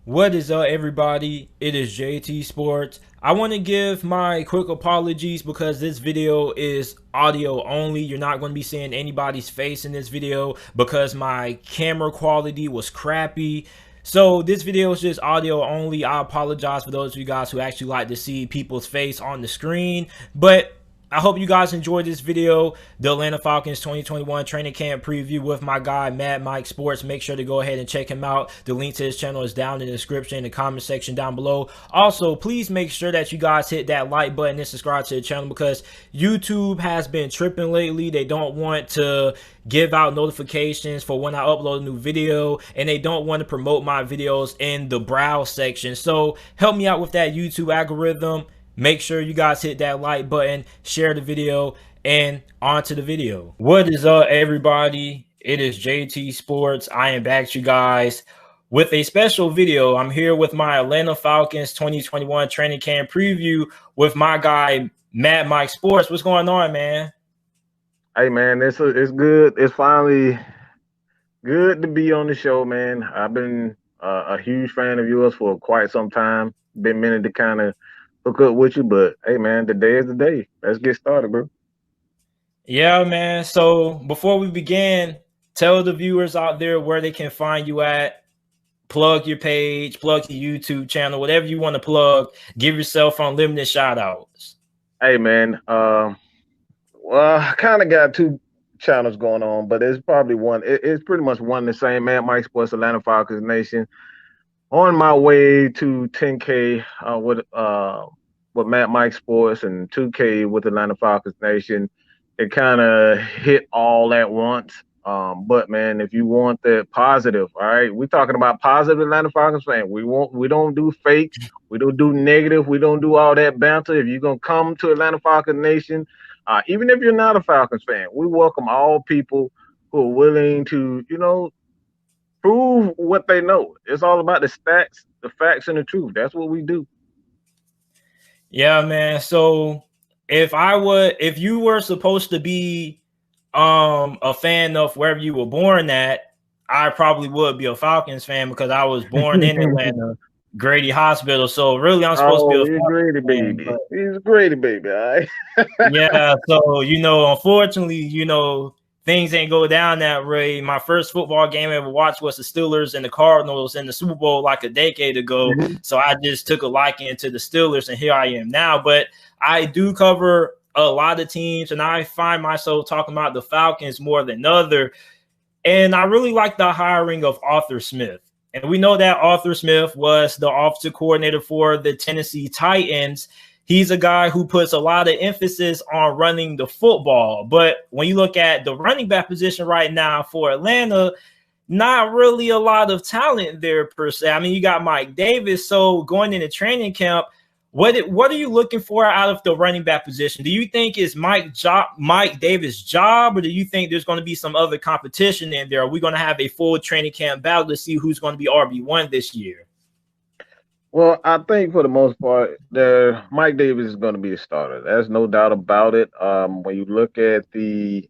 What is up, everybody? It is JT Sports. I want to give my quick apologies because this video is audio only. You're not going to be seeing anybody's face in this video because my camera quality was crappy. So this video is just audio only. I apologize for those of you guys who actually like to see people's face on the screen. But I hope you guys enjoyed this video, the Atlanta Falcons 2021 training camp preview with my guy, Mad Mike Sports. Make sure to go ahead and check him out. The link to his channel is down in the description, in the comment section down below. Also, please make sure that you guys hit that like button and subscribe to the channel because YouTube has been tripping lately. They don't want to give out notifications for when I upload a new video, and they don't want to promote my videos in the browse section. So help me out with that YouTube algorithm. Make sure you guys hit that like button, share the video, and on to the video. What is up, everybody? It is JT Sports. I am back to you guys with a special video. I'm here with my Atlanta Falcons 2021 training camp preview with my guy, Mad Mike Sports. What's going on, man? Hey, man, it's good. It's finally good to be on the show, man. I've been a huge fan of yours for quite some time. Been meaning to kind of hook up with you, but hey, man, today is the day. Let's get started, bro. Yeah, man. So before we begin, tell the viewers out there where they can find you at. Plug your page, plug your YouTube channel, whatever you want to plug. Give yourself unlimited shout outs. Hey, man. Well, I kind of got two channels going on, but it's probably one. It's pretty much one and the same, man. Mike Sports, Atlanta Falcons Nation. On my way to 10K with Matt Mike Sports and 2K with Atlanta Falcons Nation. It kind of hit all at once. But man, if you want that positive, all right, we're talking about positive Atlanta Falcons fan. We don't do fake, we don't do negative, we don't do all that banter. If you're gonna come to Atlanta Falcons Nation, even if you're not a Falcons fan, we welcome all people who are willing to, prove what they know. It's all about the stats, the facts, and the truth. That's what we do. Yeah, man. So if you were supposed to be a fan of wherever you were born at, I probably would be a Falcons fan because I was born in Atlanta, Grady Hospital. So really I'm supposed to be Oh, a he's Falcons Grady fan, baby. but He's a Grady baby, all right? yeah, so unfortunately, things ain't go down that way. My first football game I ever watched was the Steelers and the Cardinals in the Super Bowl like a decade ago. So I just took a liking to the Steelers, and here I am now. But I do cover a lot of teams, and I find myself talking about the Falcons more than other. And I really like the hiring of Arthur Smith. And we know that Arthur Smith was the offensive coordinator for the Tennessee Titans. He's a guy who puts a lot of emphasis on running the football. But when you look at the running back position right now for Atlanta, not really a lot of talent there per se. I mean, you got Mike Davis. So going into training camp, what are you looking for out of the running back position? Do you think it's Mike Davis' job, or do you think there's going to be some other competition in there? Are we going to have a full training camp battle to see who's going to be RB1 this year? Well, I think for the most part, Mike Davis is going to be a starter. There's no doubt about it. When you look at the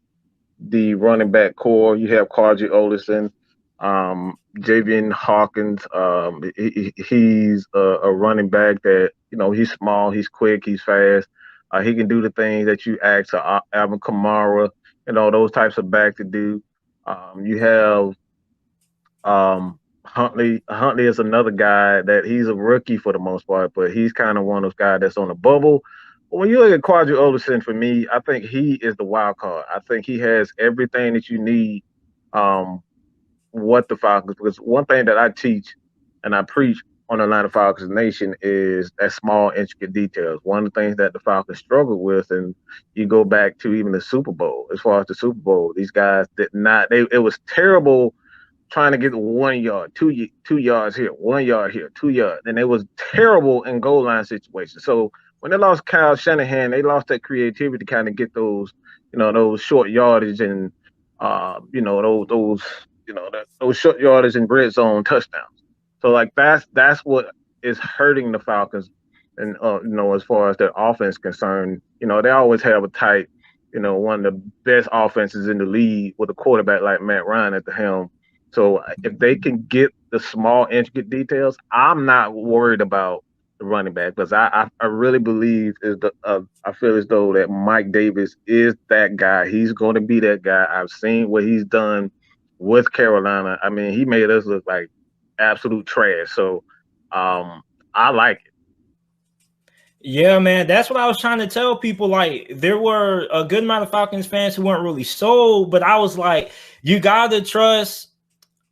running back core, you have Karji Olison, Javian Hawkins. He's a running back that he's small, he's quick, he's fast. He can do the things that you ask Alvin Kamara, those types of back to do. You have Huntley. Huntley is another guy that he's a rookie for the most part, but he's kind of one of those guys that's on the bubble. But when you look at Quadri Olison, for me, I think he is the wild card. I think he has everything that you need. What the Falcons, because one thing that I teach and I preach on Atlanta Falcons Nation is that small, intricate details. One of the things that the Falcons struggle with, and you go back to even the Super Bowl, as far as the Super Bowl, these guys did not. It was terrible trying to get 1 yard, 2 yards here, 1 yard here, 2 yards, and it was terrible in goal line situations. So when they lost Kyle Shanahan, they lost that creativity to kind of get those short yardage and those short yardage and red zone touchdowns. So like that's what is hurting the Falcons, and as far as their offense concerned, they always have a one of the best offenses in the league with a quarterback like Matt Ryan at the helm. So if they can get the small intricate details, I'm not worried about the running back because I really believe I feel as though that Mike Davis is that guy. He's going to be that guy. I've seen what he's done with Carolina. I mean, he made us look like absolute trash. So I like it. Yeah, man, that's what I was trying to tell people. Like, there were a good amount of Falcons fans who weren't really sold, but I was like, you gotta trust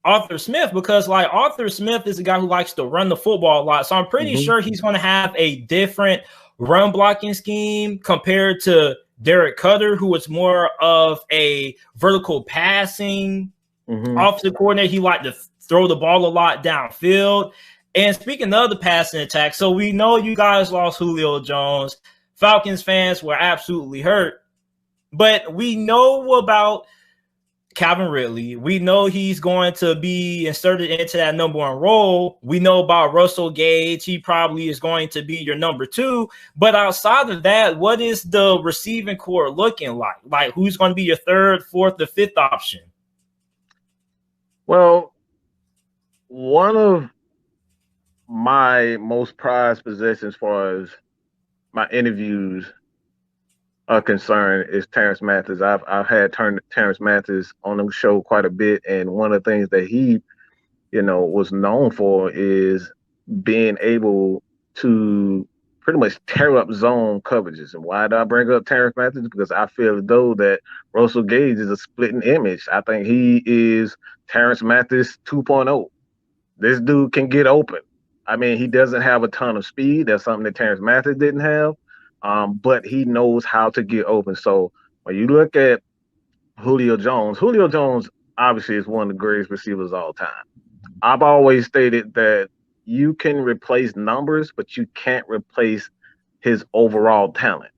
Arthur Smith because, like, Arthur Smith is a guy who likes to run the football a lot. So I'm pretty Mm-hmm. sure he's going to have a different run blocking scheme compared to Derek Cutter, who was more of a vertical passing Mm-hmm. offensive coordinator. He liked to throw the ball a lot downfield. And speaking of the passing attack, so we know you guys lost Julio Jones. Falcons fans were absolutely hurt. But we know about Calvin Ridley. We know he's going to be inserted into that number one role. We know about Russell Gage. He probably is going to be your number two. But outside of that, what is the receiving core looking like? Like, who's going to be your third, fourth, or fifth option? Well, one of my most prized possessions, as far as my interviews are concerned, is Terrence Mathis. I've had Terrence Mathis on the show quite a bit, and one of the things that he, was known for is being able to pretty much tear up zone coverages. And why do I bring up Terrence Mathis? Because I feel as though that Russell Gage is a splitting image. I think he is Terrence Mathis 2.0. This dude can get open. I mean, he doesn't have a ton of speed. That's something that Terrence Mathis didn't have. But he knows how to get open. So when you look at Julio Jones obviously is one of the greatest receivers of all time. I've always stated that you can replace numbers, but you can't replace his overall talent.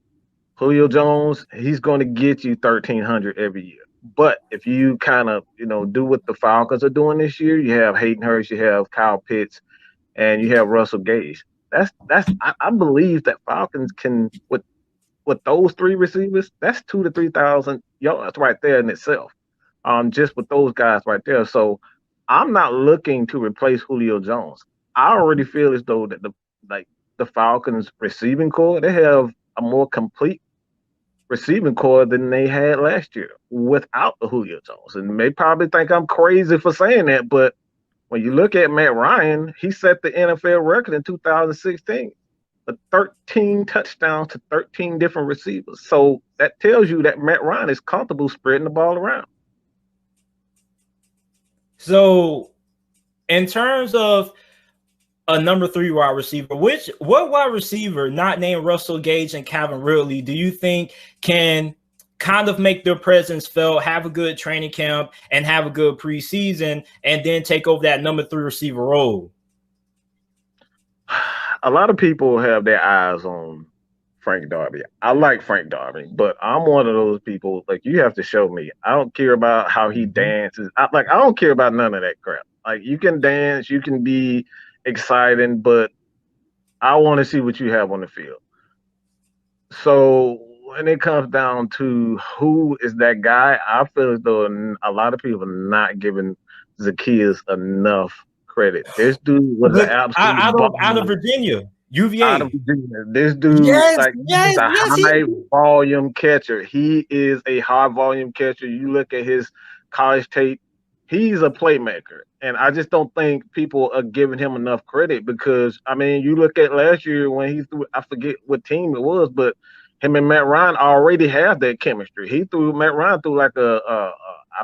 Julio Jones, he's going to get you 1,300 every year. But if you kind of, do what the Falcons are doing this year, you have Hayden Hurst, you have Kyle Pitts, and you have Russell Gage. I believe that Falcons can with those three receivers, that's 2 to 3,000 yards right there in itself. Just with those guys right there. So I'm not looking to replace Julio Jones. I already feel as though that the Falcons receiving core, they have a more complete receiving core than they had last year without the Julio Jones. And they probably think I'm crazy for saying that, but when you look at Matt Ryan, he set the NFL record in 2016. 13 touchdowns to 13 different receivers. So that tells you that Matt Ryan is comfortable spreading the ball around. So, in terms of a number three wide receiver, what wide receiver not named Russell Gage and Calvin Ridley do you think can kind of make their presence felt, have a good training camp, and have a good preseason, and then take over that number three receiver role? A lot of people have their eyes on Frank Darby. I like Frank Darby, but I'm one of those people, like, you have to show me. I don't care about how he dances. I don't care about none of that crap. Like, you can dance, you can be exciting, but I want to see what you have on the field. So when it comes down to who is that guy, I feel as though a lot of people are not giving Zacchaeus enough credit. This dude was an absolute Out of Virginia, out of UVA. Virginia. This dude, Yes, like, he's a high volume catcher. He is a high volume catcher. You look at his college tape, he's a playmaker. And I just don't think people are giving him enough credit because, I mean, you look at last year when he threw, I forget what team it was, but him and Matt Ryan already have that chemistry. Matt Ryan threw like I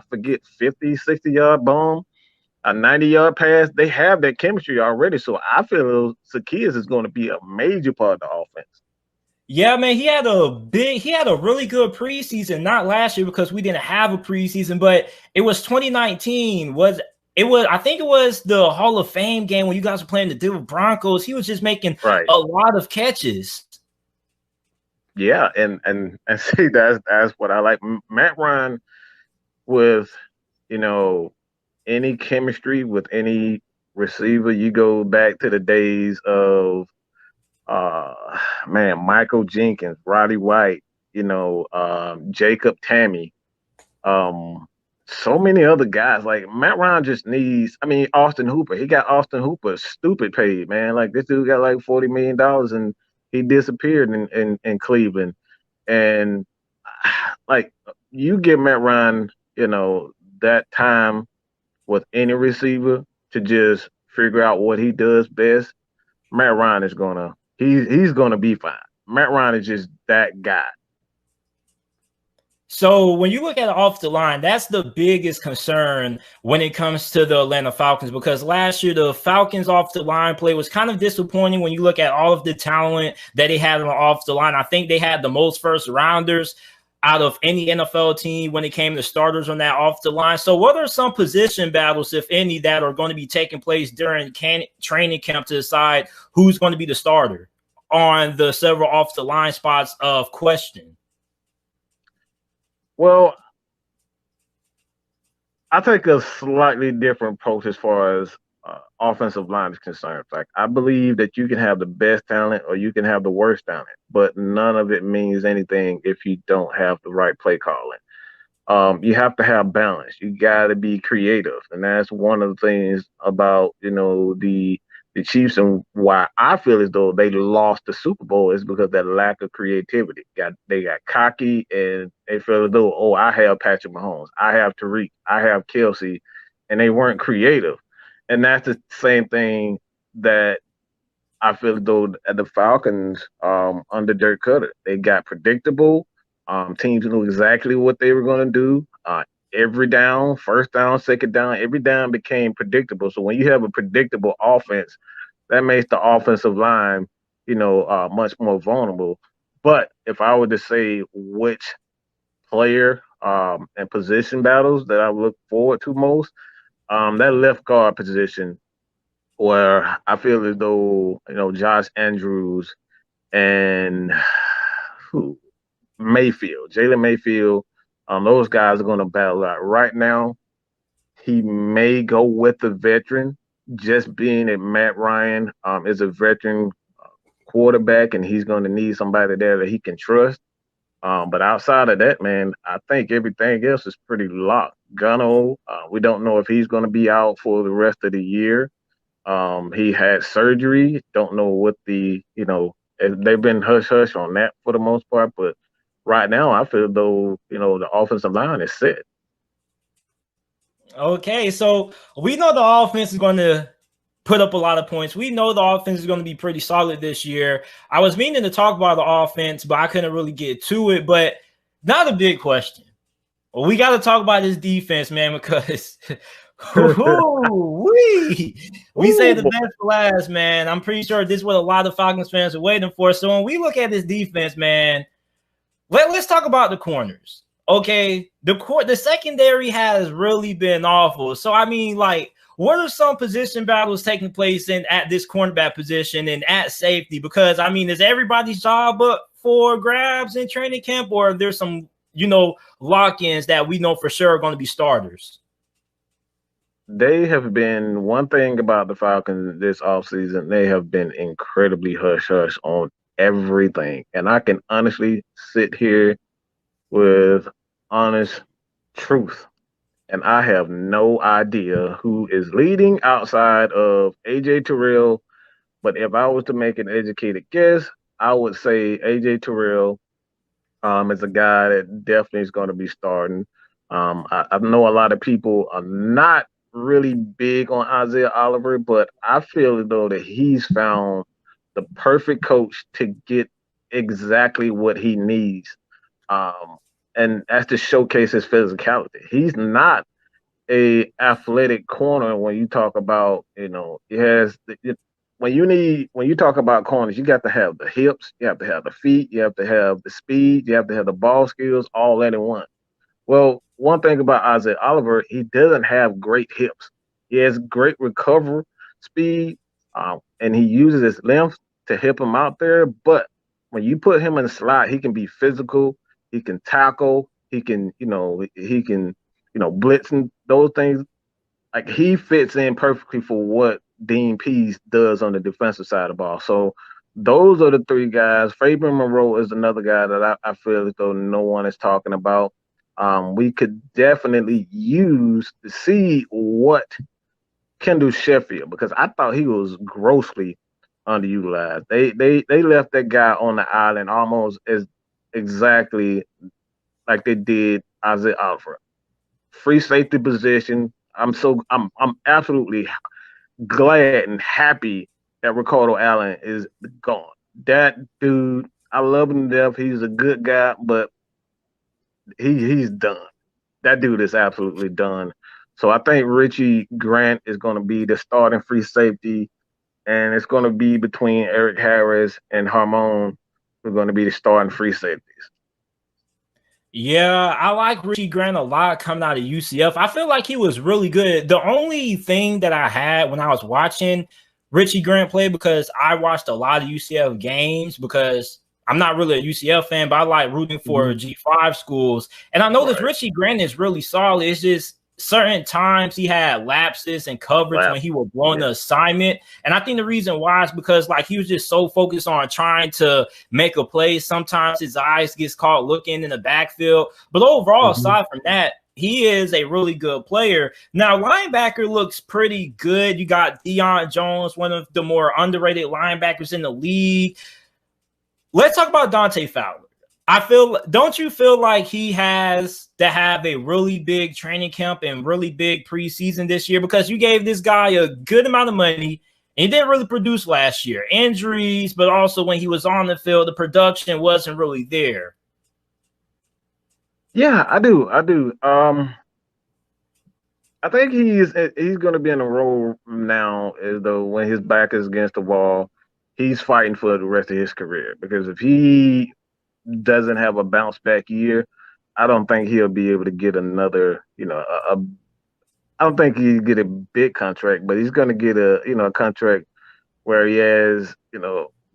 forget, 50, 60-yard bomb, a 90-yard pass. They have that chemistry already. So I feel Zacchaeus is going to be a major part of the offense. Yeah, man, he had a really good preseason, not last year because we didn't have a preseason, but it was 2019. I think it was the Hall of Fame game when you guys were playing the Denver Broncos. He was just making a lot of catches. Yeah, and see, that's what I like. Matt Ryan with, any chemistry with any receiver. You go back to the days of Michael Jenkins, Roddy White, Jacob Tammy. so many other guys. Like Matt Ryan just needs. I mean, Austin Hooper. He got Austin Hooper stupid paid, man. Like this dude got like $40 million, and he disappeared in Cleveland. And like you give Matt Ryan, that time with any receiver to just figure out what he does best. Matt Ryan is he's gonna be fine. Matt Ryan is just that guy. So when you look at it off the line, that's the biggest concern when it comes to the Atlanta Falcons, because last year the Falcons off the line play was kind of disappointing when you look at all of the talent that they had on off the line. I think they had the most first rounders out of any NFL team when it came to starters on that off the line. So what are some position battles, if any, that are going to be taking place during training camp to decide who's going to be the starter on the several off the line spots of question? Well, I take a slightly different approach as far as offensive line is concerned. Like I believe that you can have the best talent or you can have the worst talent, but none of it means anything if you don't have the right play calling. You have to have balance. You got to be creative, and that's one of the things about the Chiefs and why I feel as though they lost the Super Bowl is because of that lack of creativity. They got cocky and they feel as though, oh, I have Patrick Mahomes, I have Tariq, I have Kelsey, and they weren't creative. And that's the same thing that I feel as though at the Falcons under Dirk Cutter, they got predictable. Teams knew exactly what they were going to do. Every down, first down, second down, every down became predictable. So when you have a predictable offense, that makes the offensive line, much more vulnerable. But if I were to say which player and position battles that I look forward to most, that left guard position, where I feel as though Josh Andrews and who Mayfield, Jalen Mayfield, those guys are going to battle out. Right now, he may go with the veteran, just being that Matt Ryan is a veteran quarterback, and he's going to need somebody there that he can trust. But outside of that, man, I think everything else is pretty locked. Gunno, we don't know if he's going to be out for the rest of the year. He had surgery. Don't know what they've been hush hush on that for the most part. But right now, I feel though, the offensive line is set. Okay, so we know the offense is going to put up a lot of points. We know the offense is going to be pretty solid this year. I was meaning to talk about the offense, but I couldn't really get to it. But not a big question. Well, we got to talk about this defense, man, because we say the best for last, man. I'm pretty sure this is what a lot of Falcons fans are waiting for. So when we look at this defense, man, let's talk about the corners. Okay, the secondary has really been awful. So I mean, like, what are some position battles taking place at this cornerback position and at safety? Because I mean, is everybody's job up for grabs in training camp, or there's some lock-ins that we know for sure are going to be starters? They have been one thing about the Falcons this offseason, they have been incredibly hush hush on everything. And I can honestly sit here with honest truth. And I have no idea who is leading outside of AJ Terrell. But if I was to make an educated guess, I would say AJ Terrell is a guy that definitely is going to be starting. I know a lot of people are not really big on Isaiah Oliver, but I feel as though that he's found the perfect coach to get exactly what he needs. And that's to showcase his physicality. He's not a athletic corner when you talk about, he has when you talk about corners, you got to have the hips, you have to have the feet, you have to have the speed, you have to have the ball skills all in one. Well, one thing about Isaiah Oliver, he doesn't have great hips. He has great recovery speed, and he uses his length to help him out there. But when you put him in the slot, he can be physical. He can tackle. He can blitz and those things. Like he fits in perfectly for what Dean Pease does on the defensive side of the ball. So those are the three guys. Fabian Moreau is another guy that I feel as though no one is talking about. We could definitely use to see what Kendall Sheffield, because I thought he was grossly underutilized. They left that guy on the island almost as exactly like they did Isaiah Alford. Free safety position. I'm absolutely glad and happy that Ricardo Allen is gone. That dude, I love him to death. He's a good guy, but he's done. That dude is absolutely done. So I think Richie Grant is going to be the starting free safety, and it's going to be between Eric Harris and Harmon, who are going to be the starting free safeties. Yeah, I like Richie Grant a lot coming out of UCF. I feel like he was really good. The only thing that I had when I was watching Richie Grant play, because I watched a lot of UCF games, because I'm not really a UCF fan, but I like rooting for G5 schools. And I noticed Richie Grant is really solid. It's just certain times he had lapses and coverage when he was blowing the assignment. And I think the reason why is because like he was just so focused on trying to make a play. Sometimes his eyes gets caught looking in the backfield. But overall, aside from that, he is a really good player. Now, linebacker looks pretty good. You got Dion Jones, one of the more underrated linebackers in the league. Let's talk about Dante Fowler. Don't you feel like he has to have a really big training camp and really big preseason this year? Because you gave this guy a good amount of money and he didn't really produce last year. Injuries, but also when he was on the field, the production wasn't really there. Yeah, I do. I think he's going to be in a role now as though when his back is against the wall, he's fighting for the rest of his career. Because if he doesn't have a bounce back year, I don't think he'll be able to get another, I don't think he'll get a big contract, but he's going to get a contract where he has,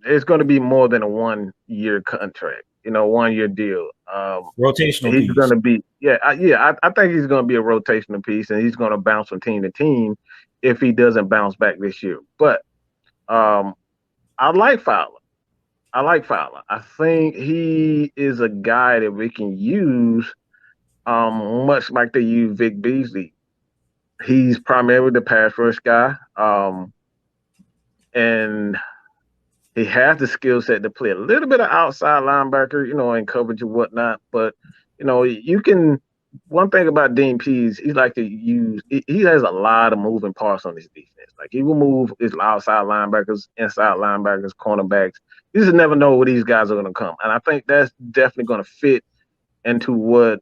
it's going to be more than a 1 year contract, 1 year deal. Rotational he's piece. going to be, I think he's going to be a rotational piece, and he's going to bounce from team to team if he doesn't bounce back this year. But I like Fowler. I think he is a guy that we can use, much like they use Vic Beasley. He's primarily the pass rush guy, and he has the skill set to play a little bit of outside linebacker, in coverage and whatnot. But you can. One thing about Dean Pease, he like to use. He has a lot of moving parts on his defense. Like he will move his outside linebackers, inside linebackers, cornerbacks. You just never know where these guys are going to come, and I think that's definitely going to fit into what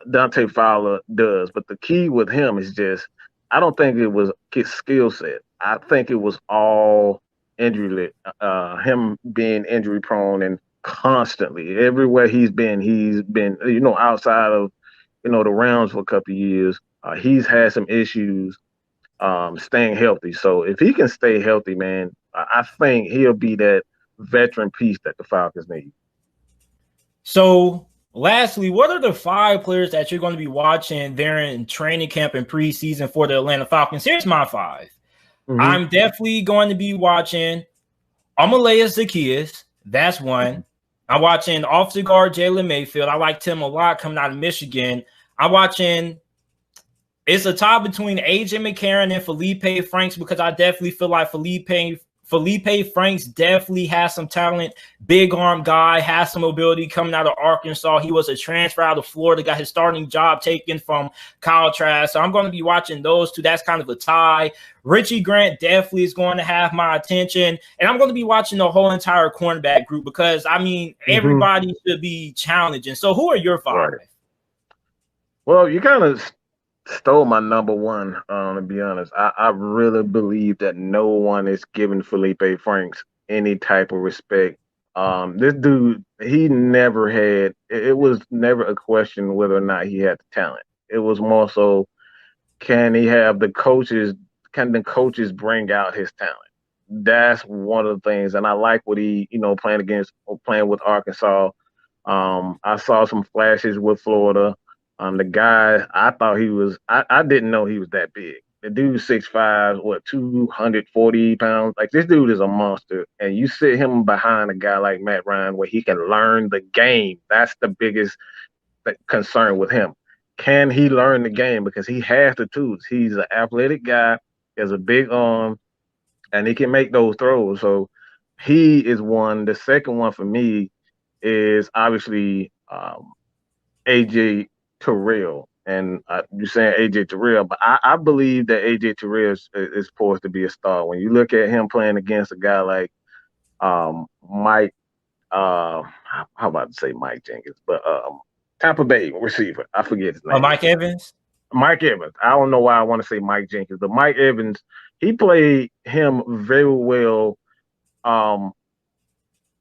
Dante Fowler does. But the key with him is just, I don't think it was his skill set. I think it was all injury, him being injury prone and constantly everywhere he's been, outside of, the rounds for a couple of years. He's had some issues staying healthy. So if he can stay healthy, man, I think he'll be that veteran piece that the Falcons need. So lastly, what are the 5 players that you're going to be watching there in training camp and preseason for the Atlanta Falcons? Here's my 5. I'm definitely going to be watching Amalea Zaccheaus. That's one. I'm watching offensive guard Jalen Mayfield. I like Tim a lot coming out of Michigan. I'm watching – it's a tie between AJ McCarron and Felipe Franks, because I definitely feel like Felipe Franks definitely has some talent, big arm guy, has some mobility coming out of Arkansas. He was a transfer out of Florida, got his starting job taken from Kyle Trask. So I'm going to be watching those 2. That's kind of a tie. Richie Grant definitely is going to have my attention. And I'm going to be watching the whole entire cornerback group because, everybody should be challenging. So who are your 5? Right. Well, you kind of stole my number one, to be honest. I really believe that no one is giving Felipe Franks any type of respect. This dude, he never had, it was never a question whether or not he had the talent. It was more so, can the coaches bring out his talent? That's one of the things. And I like what he, playing with Arkansas. I saw some flashes with Florida. The guy, I thought he was, I didn't know he was that big. The dude's 6'5", 240 pounds. Like, this dude is a monster. And you sit him behind a guy like Matt Ryan where he can learn the game. That's the biggest concern with him. Can he learn the game? Because he has the tools. He's an athletic guy, he has a big arm, and he can make those throws. So he is one. The second one for me is obviously AJ Terrell. And you're saying AJ Terrell, but I believe that AJ Terrell is poised to be a star. When you look at him playing against a guy like Mike, how about to say Mike Jenkins, but Tampa Bay receiver, I forget his name. Mike Evans. Mike Evans. I don't know why I want to say Mike Jenkins, but Mike Evans, he played him very well. And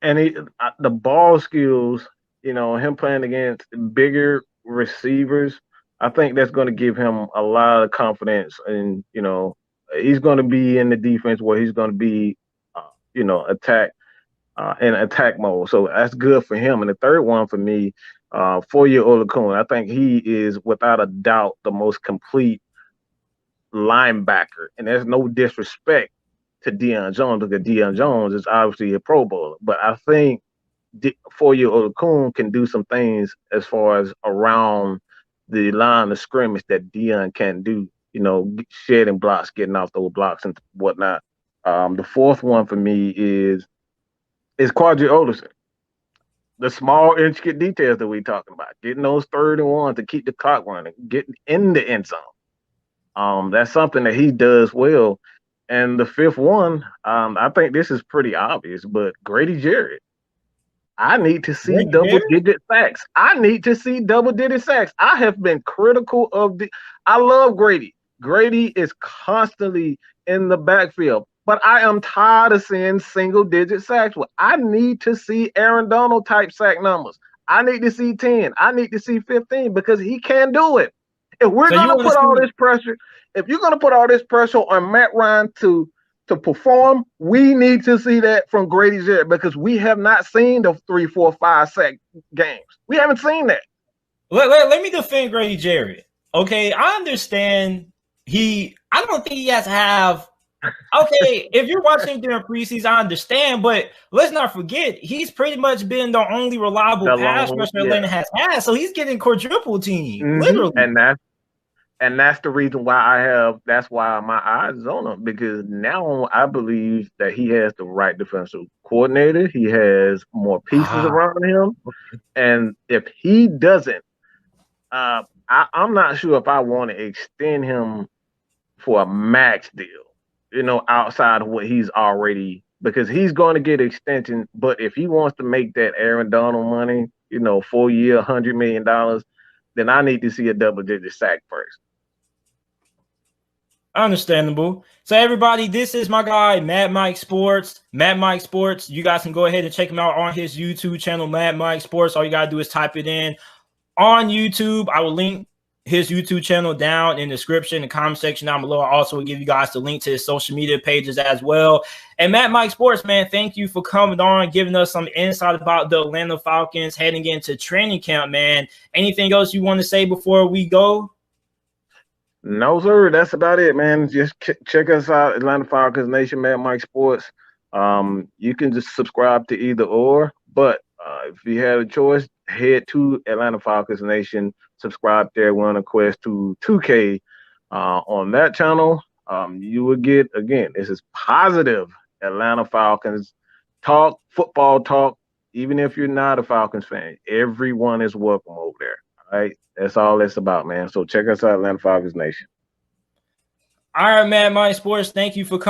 the ball skills, him playing against bigger receivers, I think that's going to give him a lot of confidence. And, he's going to be in the defense where he's going to be, attack in attack mode. So that's good for him. And the third one for me, 4-year-old Olakun, I think he is without a doubt the most complete linebacker. And there's no disrespect to Dion Jones, because Dion Jones is obviously a Pro Bowler. But I think 4-year-old Olakun can do some things as far as around the line of scrimmage that Dion can do, shedding blocks, getting off those blocks and whatnot. The fourth one for me is Quadri Olderson. The small, intricate details that we're talking about, getting those 3rd and 1 to keep the clock running, getting in the end zone. That's something that he does well. And the fifth one, I think this is pretty obvious, but Grady Jarrett. I need to see double-digit sacks. I have been critical of I love Grady. Grady is constantly in the backfield, but I am tired of seeing single-digit sacks. I need to see Aaron Donald type sack numbers. I need to see 10. I need to see 15, because he can do it. If we're going to put all this pressure, if you're going to put all this pressure on Matt Ryan to perform, we need to see that from Grady Jarrett, because we have not seen the 3, 4, 5 sack games. We haven't seen that. Let me defend Grady Jarrett. Okay, I understand I don't think he has to have. Okay, if you're watching during preseason, I understand, but let's not forget he's pretty much been the only reliable pass rusher Atlanta has had. So he's getting quadruple team, literally. And that's the reason why that's why my eyes is on him, because now I believe that he has the right defensive coordinator. He has more pieces around him. And if he doesn't, I'm not sure if I want to extend him for a max deal, outside of what he's already, because he's going to get extension. But if he wants to make that Aaron Donald money, 4-year, $100 million, then I need to see a double-digit sack first. Understandable. So everybody, this is my guy, Mad Mike Sports. Mad Mike Sports. You guys can go ahead and check him out on his YouTube channel, Mad Mike Sports. All you got to do is type it in on YouTube. I will link his YouTube channel down in the description, the comment section down below. I also will give you guys the link to his social media pages as well. And Mad Mike Sports, man, thank you for coming on, giving us some insight about the Atlanta Falcons heading into training camp, man. Anything else you want to say before we go? No, sir. That's about it, man. Just check us out, Atlanta Falcons Nation, Mad Mike Sports. You can just subscribe to either or, but if you had a choice, head to Atlanta Falcons Nation, subscribe there. We're on a quest to 2K on that channel. You will get, again, this is positive Atlanta Falcons talk, football talk. Even if you're not a Falcons fan, everyone is welcome over there. All right. That's all it's about, man. So check us out, Atlanta Falcons Nation. All right, Mad Mike Sports. Thank you for coming.